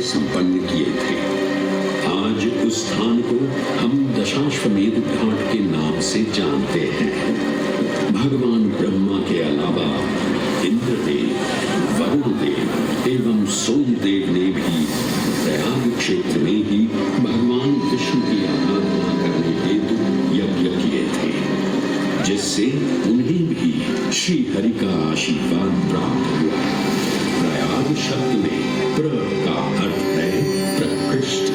संपन्न किए थे। आज उस स्थान को हम दशाश्वमेध घाट के नाम से जानते हैं। भगवान ब्रह्मा के अलावा इंद्रदेव, वरुणदेव एवं सोमदेव ने भी प्रयाग क्षेत्र में ही भगवान विष्णु की आराधना करने हेतु यज्ञ किए थे, जिससे उन्हें भी श्री हरि का आशीर्वाद प्राप्त हुआ। प्रयाग शब्द में प्र का अर्थ है प्रकृष्ट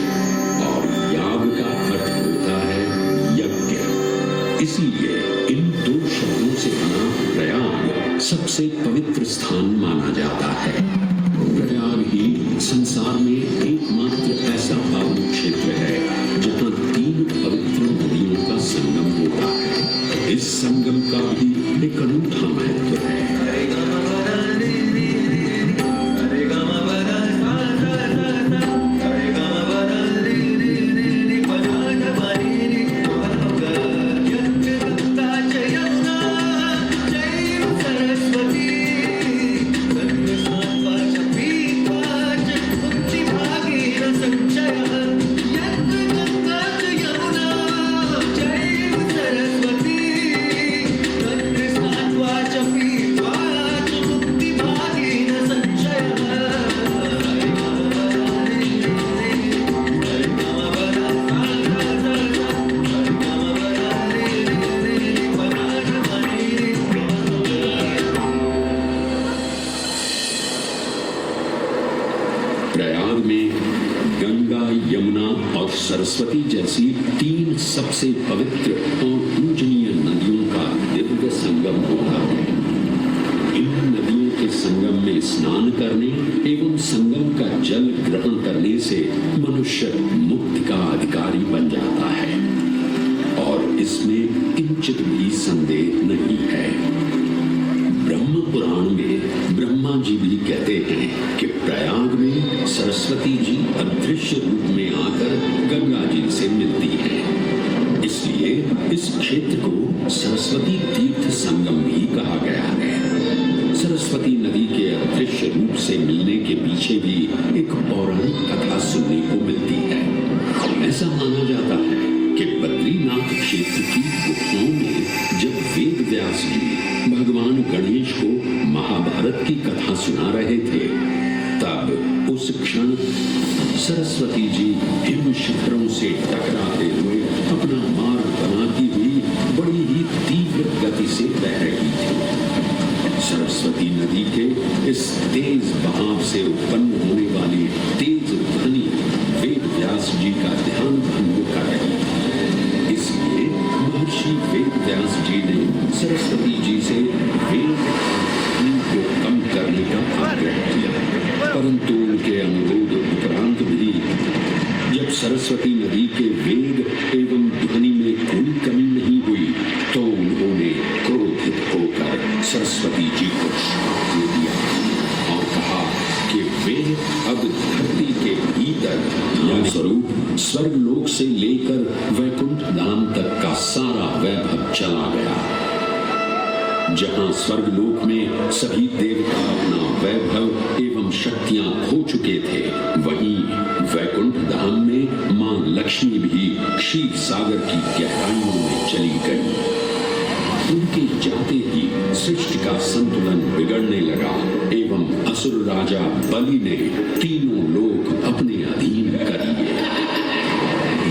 और याग का अर्थ होता है यज्ञ। इसीलिए इन दो शब्दों से बना प्रयाग सबसे पवित्र स्थान माना जाता है। प्रयाग ही संसार में एकमात्र ऐसा पावन क्षेत्र है जहाँ 3 पवित्र नदियों का संगम होता है। इस संगम का भी एक अनूठा महत्व है। प्रयाग में गंगा, यमुना और सरस्वती जैसी 3 सबसे पवित्र और पूजनीय नदियों का दिव्य संगम होता है। इन नदियों के संगम में स्नान करने एवं संगम का जल ग्रहण करने से मनुष्य मुक्ति का अधिकारी बन जाता है और इसमें किंचित भी संदेह नहीं है। ब्रह्म पुराण में ब्रह्मा जी भी कहते हैं कि प्रयाग में सरस्वती जी अदृश्य रूप में आकर गंगा जी से मिलती हैं। इसलिए इस क्षेत्र को सरस्वती तीर्थ संगम भी कहा गया है। सरस्वती नदी के अदृश्य रूप से मिलने के पीछे भी एक पौराणिक कथा सुनने को मिलती है। ऐसा माना जाता है कि बद्रीनाथ क्षेत्र की गुफाओं में जब वेद व्यास जी भगवान गणेश को महाभारत की कथा सुना रहे थे, तब उस क्षण सरस्वती जी हिम शिखरों से टकराते हुए अपना मार्ग बनाती हुई बड़ी ही तीव्र गति से बह रही थी। सरस्वती नदी के इस तेज बहाव से उत्पन्न होने वाली तेज ध्वनि वेद व्यास जी का ध्यान भंग कर रही थी। इसलिए महर्षि वेद व्यास जी ने सरस्वती जी से वेद को कम करने का आग्रह किया, परंतु उनके अनुरोध उपरांत भी जब सरस्वती नदी के वेग एवं ध्वनि में कोई कमी नहीं हुई तो उन्होंने क्रोधित होकर सरस्वती जी को श्राप दे दिया और कहा कि वे अब धरती के भीतर या स्वरूप स्वर्गलोक से लेकर वैकुंठ धाम तक का सारा वैभव चला गया। जहां स्वर्गलोक में सभी देवता अपना वैभव एवं शक्तियां खो चुके थे, वहीं वैकुंठ धाम में मां लक्ष्मी भी क्षीर सागर की गहराइयों में चली गई। उनके जाते ही सृष्टि का संतुलन बिगड़ने लगा एवं असुर राजा बलि ने तीनों लोक अपने अधीन कर लिए।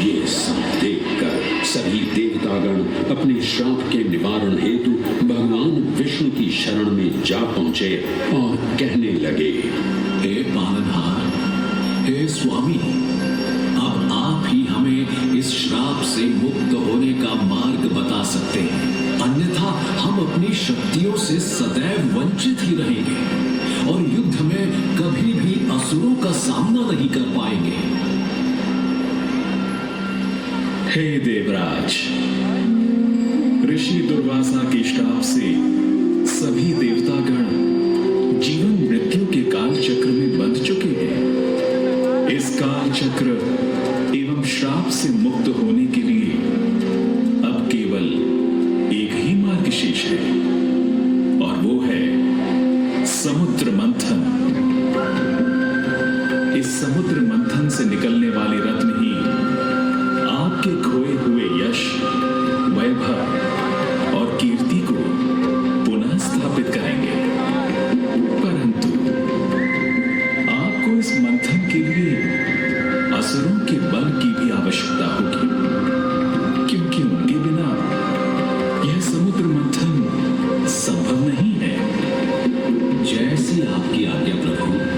ये सब देखकर सभी देवतागण अपने श्राप के निवारण हेतु भगवान विष्णु की शरण में जा पहुंचे और कहने लगे, सकते हैं, अन्यथा हम अपनी शक्तियों से सदैव वंचित ही रहेंगे और युद्ध में कभी भी असुरों का सामना नहीं कर पाएंगे। हे देवराज, ऋषि दुर्वासा के श्राप से सभी देवतागण जीवन मृत्यु के काल चक्र में बंध चुके हैं। इस काल चक्र एवं श्राप से मुक्त होने के लिए अब केवल एक ही मार्ग शेष है और वो है समुद्र मंथन। इस समुद्र मंथन से निकलने वाले रत्न ही आपके खोए हुए यश, वैभव और कीर्ति को पुनः स्थापित करेंगे। परंतु आपको इस मंथन के लिए असुरों के बल की भी आवश्यकता होगी, क्योंकि उनके बिना यह समुद्र मंथन संभव नहीं है। जैसी आपकी आज्ञा प्रभु।